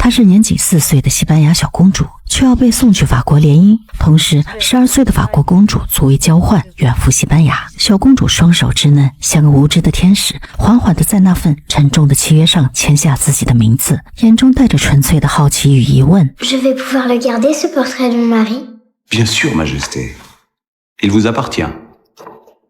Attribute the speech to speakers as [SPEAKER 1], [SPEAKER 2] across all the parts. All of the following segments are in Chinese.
[SPEAKER 1] 她是年仅4岁的西班牙小公主，却要被送去法国联姻。同时，12岁的法国公主作为交换远赴西班牙。小公主双手稚嫩，像个无知的天使，缓缓地在那份沉重的契约上签下自己的名字，眼中带着纯粹的好奇与疑问。
[SPEAKER 2] Je vais pouvoir le garder, ce portrait de mon mari?
[SPEAKER 3] Bien sûr, Majesté. Il vous appartient.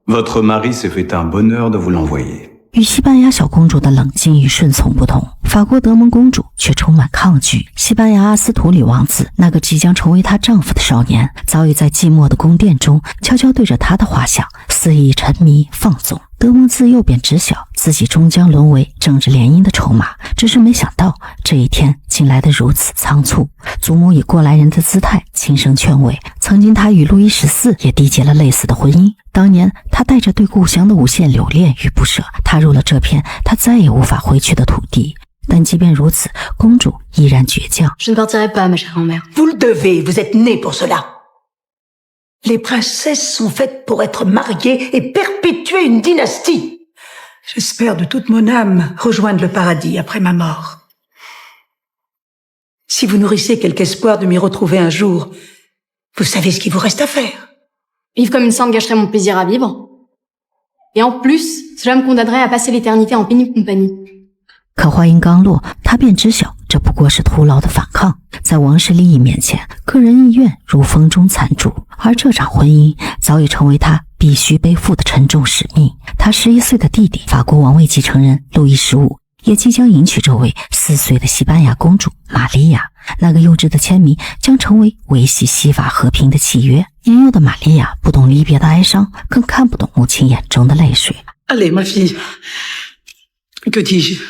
[SPEAKER 3] Votre mari s'est fait un bonheur de vous l'envoyer.
[SPEAKER 1] 与西班牙小公主的冷静与顺从不同，法国德蒙公主却充满抗拒。西班牙阿斯图里王子，那个即将成为她丈夫的少年，早已在寂寞的宫殿中悄悄对着她的画像肆意沉迷放纵。德蒙自幼便知晓自己终将沦为政治联姻的筹码，只是没想到这一天竟来得如此仓促。祖母以过来人的姿态轻声劝慰，曾经他与路易14也缔结了类似的婚姻。当年他带着对故乡的无限留恋与不舍，踏入了这片他再也无法回去的土地。但即便如此，公主依然倔强。
[SPEAKER 4] Je ne partirai pas, ma chère grand-mère.
[SPEAKER 5] Vous le devez, vous êtes née pour cela. Les princesses sont faites pour être mariées et perpétuer une dynastie. J'espère de toute mon âme rejoindre le paradis après ma mort. Si vous nourrissez quelque espoir de m'y retrouver un jour, vous savez ce qu'il vous reste à faire.
[SPEAKER 4] Vivre comme une sainte gâcherait mon plaisir à vivre. Et en plus, cela me condamnerait à passer l'éternité en pénible compagnie.
[SPEAKER 1] 可话音刚落，他便知晓这不过是徒劳的反抗。在王室利益面前，个人意愿如风中残烛，而这场婚姻早已成为他必须背负的沉重使命。他11岁的弟弟，法国王位继承人路易15，也即将迎娶这位4岁的西班牙公主玛利亚。那个幼稚的签名将成为维系西法和平的契约。年幼的玛利亚不懂离别的哀伤，更看不懂母亲眼中的泪水。
[SPEAKER 5] Allez, ma fille. Que dis-je?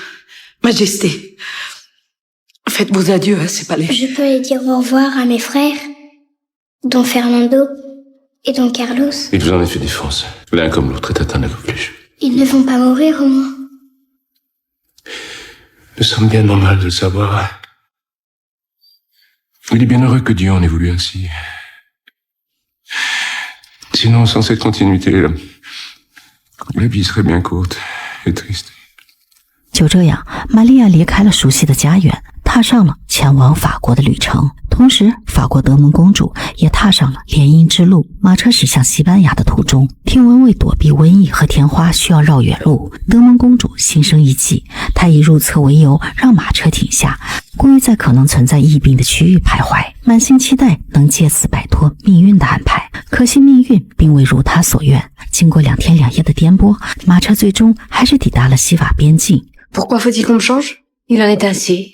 [SPEAKER 5] Majesté, faites vos adieux à ces palais.
[SPEAKER 2] Je peux aller dire au revoir à mes frères, dont Fernando et dont Carlos.
[SPEAKER 6] Il vous en est fait défense. L'un comme l'autre est atteint d'accomplish.
[SPEAKER 2] Ils ne vont pas mourir au moins.
[SPEAKER 6] Nous sommes bien normal de le savoir. Il est bien heureux que Dieu en ait voulu ainsi. Sinon, sans cette continuité, la vie serait bien courte et triste.
[SPEAKER 1] 就这样，玛利亚离开了熟悉的家园，踏上了前往法国的旅程。同时，法国德蒙公主也踏上了联姻之路。马车驶向西班牙的途中，听闻为躲避瘟疫和天花需要绕远路，德蒙公主心生一计，她以入册为由让马车停下，故意在可能存在疫病的区域徘徊，满心期待能借此摆脱命运的安排。可惜命运并未如她所愿，经过2天2夜的颠簸，马车最终还是抵达了西法边境。
[SPEAKER 4] Pourquoi faut-il qu'on me change?
[SPEAKER 7] Il en est ainsi.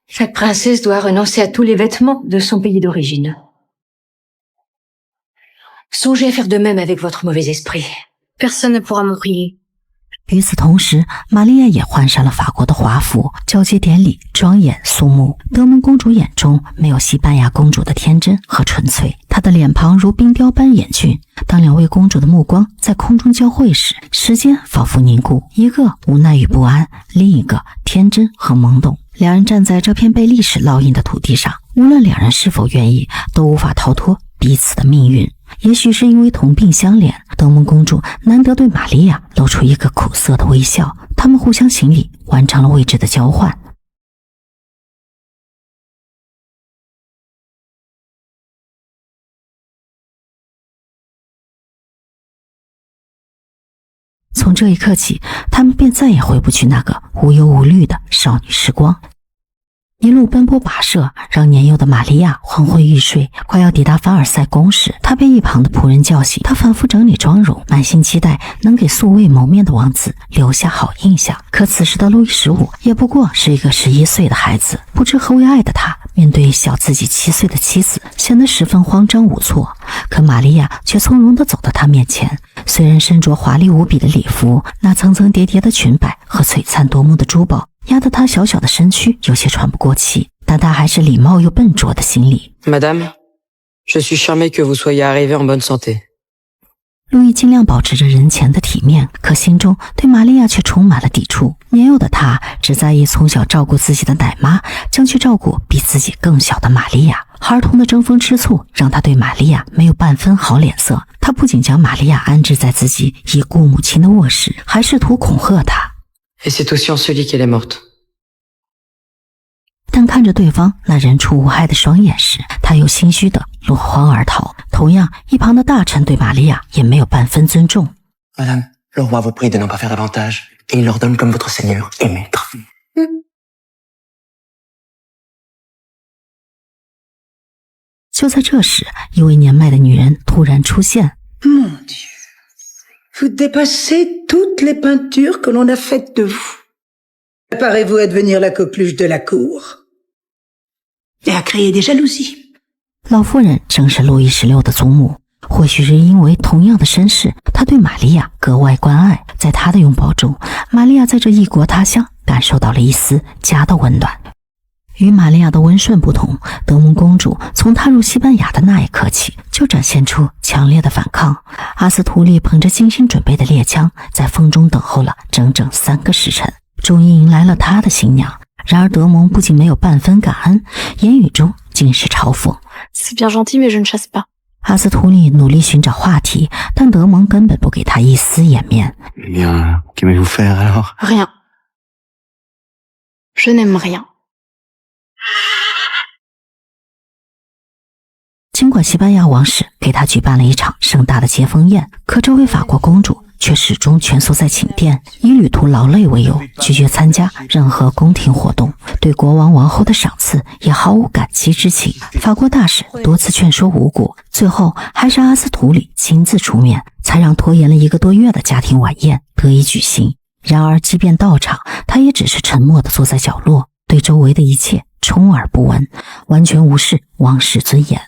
[SPEAKER 7] Chaque princesse doit renoncer à tous les vêtements de son pays d'origine. Songez à faire de même avec votre mauvais esprit.
[SPEAKER 4] Personne ne pourra m'oublier.
[SPEAKER 1] 与此同时，玛利亚也换上了法国的华服，交接典礼庄严肃穆。德蒙公主眼中没有西班牙公主的天真和纯粹，她的脸庞如冰雕般严峻。当2位公主的目光在空中交汇时，时间仿佛凝固，一个无奈与不安，另一个天真和懵懂。两人站在这片被历史烙印的土地上，无论两人是否愿意，都无法逃脱彼此的命运。也许是因为同病相怜，德蒙公主难得对玛利亚露出一个苦涩的微笑，他们互相行礼，完成了位置的交换。从这一刻起，他们便再也回不去那个无忧无虑的少女时光。一路奔波跋涉，让年幼的玛利亚昏昏欲睡。快要抵达凡尔赛宫时，她被一旁的仆人叫醒。她反复整理妆容，满心期待能给素未谋面的王子留下好印象。可此时的路易15也不过是一个11岁的孩子，不知何为爱的他，面对小自己7岁的妻子，显得十分慌张无措。可玛利亚却从容地走到他面前，虽然身着华丽无比的礼服，那层层叠叠的裙摆和璀璨夺目的珠宝压得他小小的身躯有些喘不过气，但他还是礼貌又笨拙地行礼。
[SPEAKER 8] Madame, je suis charmé que vous soyez arrivée en bonne santé.
[SPEAKER 1] 路易尽量保持着人前的体面，可心中对玛利亚却充满了抵触。年幼的他只在意从小照顾自己的奶妈，将去照顾比自己更小的玛利亚。儿童的争风吃醋让他对玛利亚没有半分好脸色。他不仅将玛利亚安置在自己已故母亲的卧室，还试图恐吓她。
[SPEAKER 8] Et c'est aussi en ce lit qu'elle est morte.
[SPEAKER 1] 但看着对方那人畜无害的双眼时，他又心虚的落荒而逃。同样，一旁的大臣对玛利亚也没有半分尊重。
[SPEAKER 9] Madame, le roi vous prie de n'en pas faire davantage, et il l'ordonne comme votre seigneur et maître.
[SPEAKER 1] 就在这时，一位年迈的女人突然出现。
[SPEAKER 5] Mon Dieu, vous dépassez toutes les peintures que l'on a faites de vous. Préparez-vous à devenir la coqueluche de la cour et à créer des jalousies.
[SPEAKER 1] 老妇人正是路易16的祖母，或许是因为同样的身世，她对玛利亚格外关爱。在她的拥抱中，玛利亚在这异国他乡感受到了一丝家的温暖。与玛利亚的温顺不同，德蒙公主从踏入西班牙的那一刻起，就展现出强烈的反抗。阿斯图丽捧着精心准备的猎枪，在风中等候了整整3个时辰，终于迎来了他的新娘。然而德蒙不仅没有半分感恩，言语中尽是嘲讽。
[SPEAKER 4] C'est bien gentil, mais je ne chasse pas.
[SPEAKER 1] 阿斯图丽努力寻找话题，但德蒙根本不给他一丝颜面。
[SPEAKER 3] Eh bien, qu'aimez-vous faire alors?
[SPEAKER 4] Rien. Je n'aime rien.
[SPEAKER 1] 尽管西班牙王室给他举办了一场盛大的接风宴，可这位法国公主却始终蜷缩在寝殿，以旅途劳累为由，拒绝参加任何宫廷活动，对国王王后的赏赐也毫无感激之情。法国大使多次劝说无果，最后还是阿斯图里亲自出面，才让拖延了1个多月的家庭晚宴得以举行。然而即便到场，他也只是沉默地坐在角落，对周围的一切充耳不闻，完全无视王室尊严。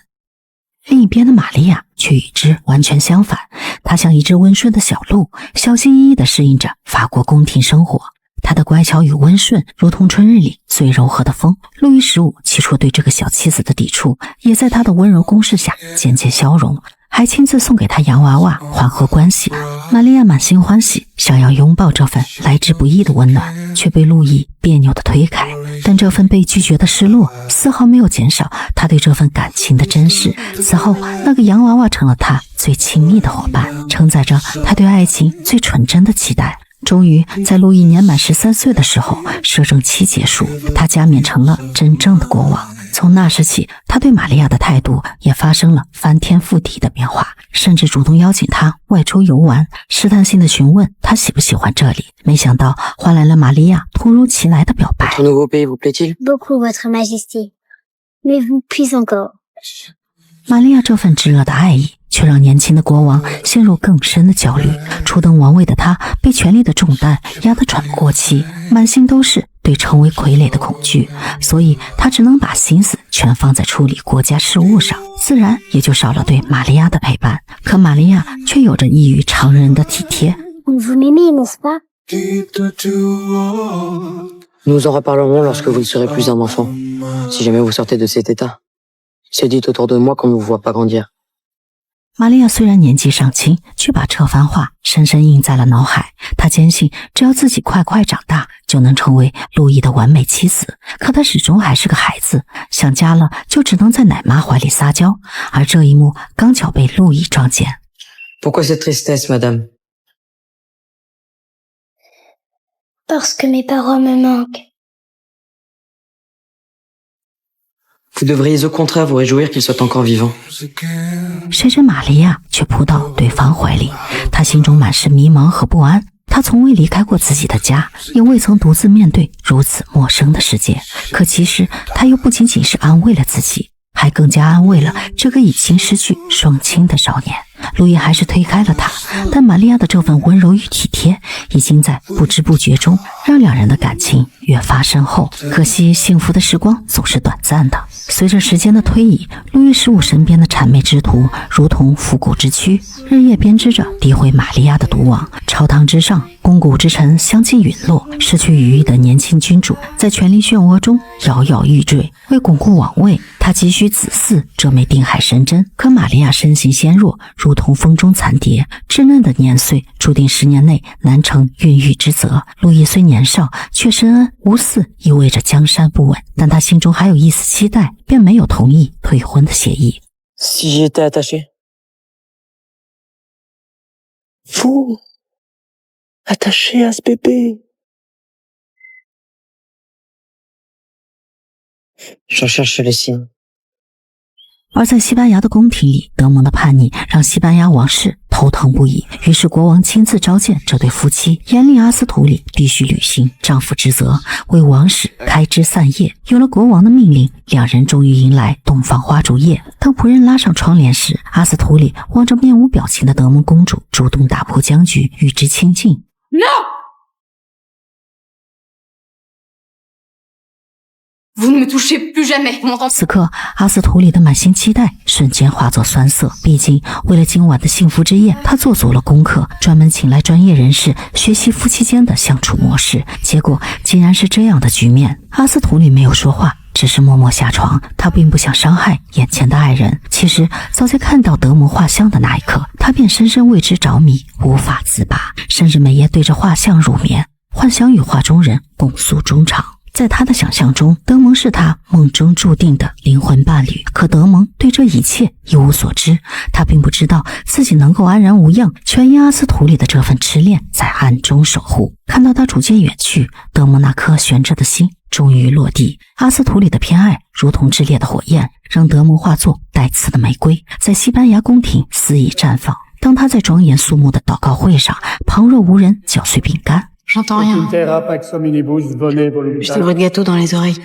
[SPEAKER 1] 另一边的玛利亚却与之完全相反，她像一只温顺的小鹿，小心翼翼地适应着法国宫廷生活。她的乖巧与温顺，如同春日里最柔和的风。路易15起初对这个小妻子的抵触，也在她的温柔攻势下渐渐消融，还亲自送给她洋娃娃缓和关系。玛利亚满心欢喜，想要拥抱这份来之不易的温暖，却被路易别扭地推开。但这份被拒绝的失落丝毫没有减少他对这份感情的珍视。此后，那个洋娃娃成了他最亲密的伙伴，承载着他对爱情最纯真的期待。终于在路易年满13岁的时候，摄政期结束，他加冕成了真正的国王。从那时起，他对玛利亚的态度也发生了翻天覆地的变化，甚至主动邀请她外出游玩，试探性的询问她喜不喜欢这里。没想到换来了玛利亚突如其来的表白。
[SPEAKER 8] Votre nouveau pays vous plaît-il?
[SPEAKER 2] Beaucoup, Votre Majesté. Mais vous puis encore.
[SPEAKER 1] 玛利亚这份炙热的爱意，却让年轻的国王陷入更深的焦虑。初登王位的他，被权力的重担压得喘不过气，满心都是对成为傀儡的恐惧，所以他只能把心思全放在处理国家事务上，自然也就少了对玛利亚的陪伴。可玛利亚却有着异于常人的体贴。
[SPEAKER 2] Vous m'aimez, n'est-ce pas?
[SPEAKER 8] Nous en reparlerons lorsque vous ne serez plus un enfant. Si jamais vous sortez de cet état, c'est dit autour de moi qu'on ne vous voit pas grandir.
[SPEAKER 1] 玛利亚虽然年纪尚轻，却把这番话深深印在了脑海。她坚信，只要自己快快长大，就能成为路易的完美妻子。可她始终还是个孩子，想家了就只能在奶妈怀里撒娇。而这一幕刚巧被路易撞见。
[SPEAKER 8] Pourquoi cette tristesse, madame?
[SPEAKER 2] Parce que mes parents me manquent.
[SPEAKER 8] Vous devriez au contraire vous réjouir qu'il soit encore vivant.
[SPEAKER 1] 谁知玛利亚却扑到对方怀里，她心中满是迷茫和不安。她从未离开过自己的家，也未曾独自面对如此陌生的世界。可其实，她又不仅仅是安慰了自己，还更加安慰了这个已经失去双亲的少年。路易还是推开了他，但玛利亚的这份温柔与体贴，已经在不知不觉中让两人的感情越发深厚。可惜幸福的时光总是短暂的。随着时间的推移，路易15身边的谄媚之徒如同复古之躯，日夜编织着诋毁玛利亚的毒网。朝堂之上，肱骨之臣相继陨落，失去羽翼的年轻君主在权力漩涡中摇摇欲坠。为巩固王位，他急需子嗣这枚定海神针。可玛利亚身形纤弱，如同风中残蝶，稚嫩的年岁注定10年内难成孕育之责。路易虽年少，却深谙无嗣意味着江山不稳，但他心中还有一丝期待，便没有同意退婚的协议。
[SPEAKER 8] Si j'étais attaché?
[SPEAKER 9] Vous, attaché à ce bébé.
[SPEAKER 8] Je cherche le signe。
[SPEAKER 1] 而在西班牙的宫廷里，德蒙的叛逆让西班牙王室头疼不已。于是国王亲自召见这对夫妻，严令阿斯图里必须履行丈夫职责，为王室开枝散叶。有了国王的命令，两人终于迎来洞房花烛夜。当仆人拉上窗帘时，阿斯图里望着面无表情的德蒙公主，主动打破僵局，与之亲近。
[SPEAKER 4] Vous ne me touchez plus jamais, vous m'entendez？
[SPEAKER 1] 此刻，阿斯图里的满心期待瞬间化作酸涩。毕竟，为了今晚的幸福之夜，他做足了功课，专门请来专业人士学习夫妻间的相处模式。结果竟然是这样的局面。阿斯图里没有说话，只是默默下床。他并不想伤害眼前的爱人。其实，早在看到德蒙画像的那一刻，他便深深为之着迷，无法自拔，甚至每夜对着画像入眠，幻想与画中人共诉衷肠。在他的想象中，德蒙是他梦中注定的灵魂伴侣。可德蒙对这一切一无所知，他并不知道自己能够安然无恙，全因阿斯图里的这份痴恋在暗中守护。看到他逐渐远去，德蒙那颗悬着的心终于落地。阿斯图里的偏爱如同炽烈的火焰，让德蒙化作带刺的玫瑰，在西班牙宫廷肆意绽放。当他在庄严肃穆的祷告会上，旁若无人搅碎饼干。
[SPEAKER 4] J'entends rien. J'ai le gâteau dans les oreilles.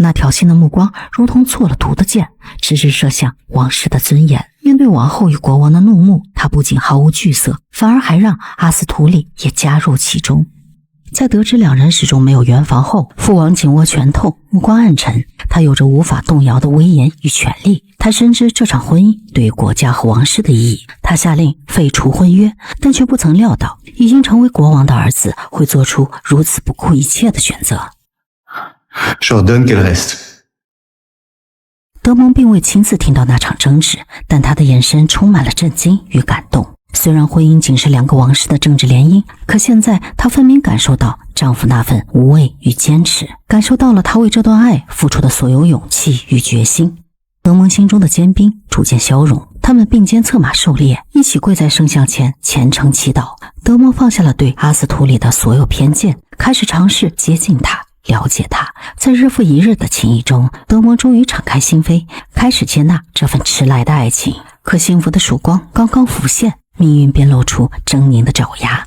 [SPEAKER 1] 那挑衅的目光如同做了毒的箭，直直射向王室的尊严。面对王后与国王的怒目，他不仅毫无惧色，反而还让阿斯图里也加入其中。在得知两人始终没有圆房后，父王紧握拳头，目光暗沉。他有着无法动摇的威严与权力，他深知这场婚姻对于国家和王室的意义。他下令废除婚约，但却不曾料到已经成为国王的儿子会做出如此不顾一切的选择。
[SPEAKER 3] Je ordonne qu'elle reste.
[SPEAKER 1] 德蒙并未亲自听到那场争执，但他的眼神充满了震惊与感动。虽然婚姻仅是两个王室的政治联姻，可现在她分明感受到丈夫那份无畏与坚持，感受到了他为这段爱付出的所有勇气与决心。德蒙心中的坚冰逐渐消融，他们并肩策马狩猎，一起跪在圣像前虔诚祈祷。德蒙放下了对阿斯图里的所有偏见，开始尝试接近他，了解他。在日复一日的情谊中，德蒙终于敞开心扉，开始接纳这份迟来的爱情。可幸福的曙光刚刚浮现，命运便露出狰狞的爪牙。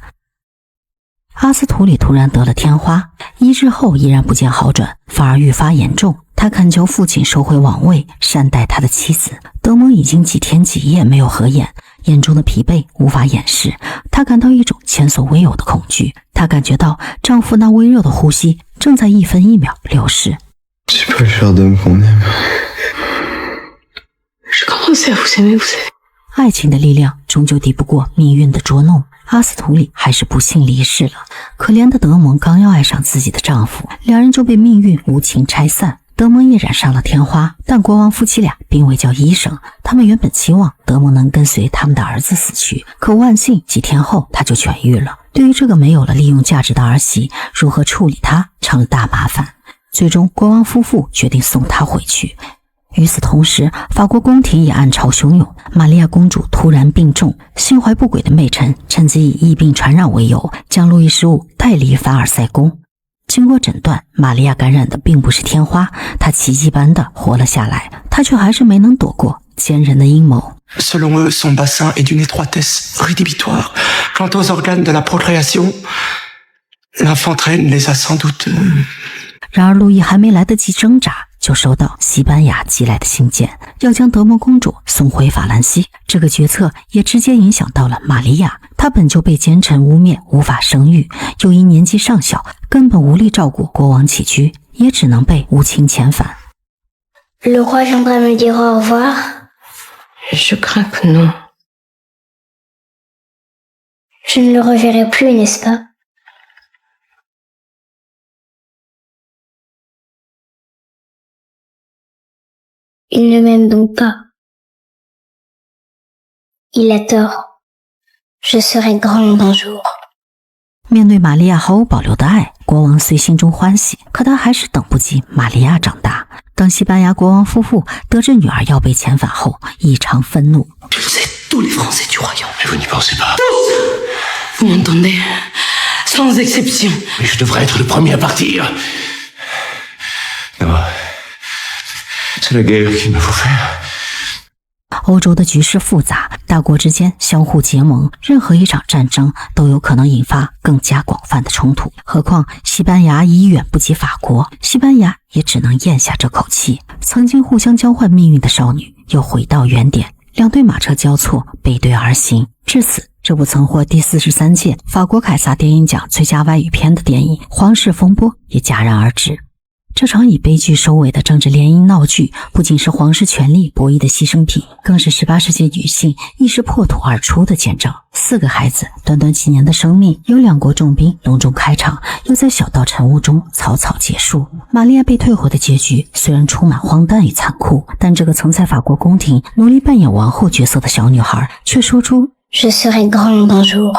[SPEAKER 1] 阿斯图里突然得了天花，医治后依然不见好转，反而愈发严重。他恳求父亲收回王位，善待他的妻子。德蒙已经几天几夜没有合眼，眼中的疲惫无法掩饰。他感到一种前所未有的恐惧，他感觉到丈夫那微弱的呼吸正在一分一秒流逝。
[SPEAKER 3] C'est pas le genre d'homme qu'on aime.
[SPEAKER 4] Je commence à vous aimer, vous savez.
[SPEAKER 1] 爱情的力量终究抵不过命运的捉弄，阿斯图里还是不幸离世了。可怜的德蒙刚要爱上自己的丈夫，两人就被命运无情拆散。德蒙也染上了天花，但国王夫妻俩并未叫医生，他们原本期望德蒙能跟随他们的儿子死去，可万幸几天后他就痊愈了。对于这个没有了利用价值的儿媳，如何处理她成了大麻烦。最终国王夫妇决定送她回去。与此同时，法国宫廷也暗潮汹涌。玛利亚公主突然病重，心怀不轨的媚臣趁机以疫病传染为由，将路易15带离凡尔赛宫。经过诊断，玛利亚感染的并不是天花，她奇迹般的活了下来，她却还是没能躲过奸人的阴谋。
[SPEAKER 9] Selon eux, son bassin est d'une étroitesse rédhibitoire. Quant aux organes de la procréation, l'infanterie les a sans doute...
[SPEAKER 1] 然而路易还没来得及挣扎，就收到西班牙寄来的信件，要将德蒙公主送回法兰西。这个决策也直接影响到了玛利亚，她本就被奸臣污蔑无法生育，又因年纪尚小，根本无力照顾国王起居，也只能被无情遣返。
[SPEAKER 2] Le roi viendra me dire au revoir.
[SPEAKER 7] Je crains que non.
[SPEAKER 2] Je ne le reverrai plus, n'est-ce pas? Il ne m'aime donc pas. Il a tort. Je serai grande un jour.
[SPEAKER 1] 面对玛利亚毫无保留的爱，国王虽心中欢喜，可他还是等不及玛利亚长大。当西班牙国王夫妇得知女儿要被遣返后，异常愤怒。
[SPEAKER 9] C'est tous les Français du royaume.
[SPEAKER 6] Mais vous n'y pensez pas.
[SPEAKER 4] Vous m'entendez? Sans exception.
[SPEAKER 6] Mais je devrais être le premier à partir. C'est la guerre qu'il me faut faire。
[SPEAKER 1] 欧洲的局势复杂，大国之间相互结盟，任何一场战争都有可能引发更加广泛的冲突。何况西班牙已远不及法国，西班牙也只能咽下这口气。曾经互相交换命运的少女又回到原点，两队马车交错，背对而行。至此，这部曾获第43届法国凯撒电影奖最佳外语片的电影《皇室风波》也戛然而止。这场以悲剧收尾的政治联姻闹剧，不仅是皇室权力博弈的牺牲品，更是18世纪女性意识破土而出的见证。4个孩子，短短几年的生命，由2国重兵隆重开场，又在小道晨雾中草草结束。玛利亚被退回的结局虽然充满荒诞与残酷，但这个曾在法国宫廷努力扮演王后角色的小女孩，却说出
[SPEAKER 2] Je serai grande un jour。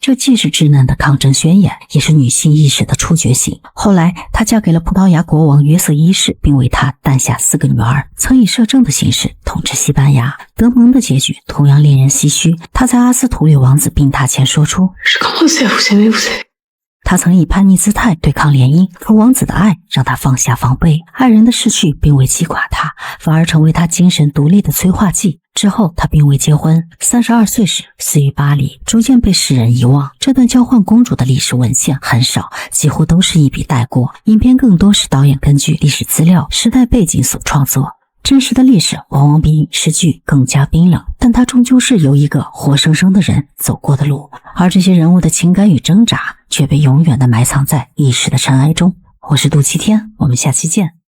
[SPEAKER 1] 这既是稚嫩的抗争宣言，也是女性意识的初觉醒。后来，她嫁给了葡萄牙国王约瑟一世，并为他诞下4个女儿，曾以摄政的形式统治西班牙。德蒙的结局同样令人唏嘘。他在阿斯图略王子病榻前说出
[SPEAKER 7] Je commençais à vous aimer, vous savez。
[SPEAKER 1] 他曾以叛逆姿态对抗联姻，可王子的爱让他放下防备，爱人的逝去并未击垮他，反而成为他精神独立的催化剂。之后他并未结婚，32岁时死于巴黎，逐渐被世人遗忘。这段交换公主的历史文献很少，几乎都是一笔带过。影片更多是导演根据历史资料、时代背景所创作。真实的历史往往比影视剧更加冰冷，但它终究是由一个活生生的人走过的路，而这些人物的情感与挣扎却被永远地埋藏在历史的尘埃中。我是杜七天，我们下期见。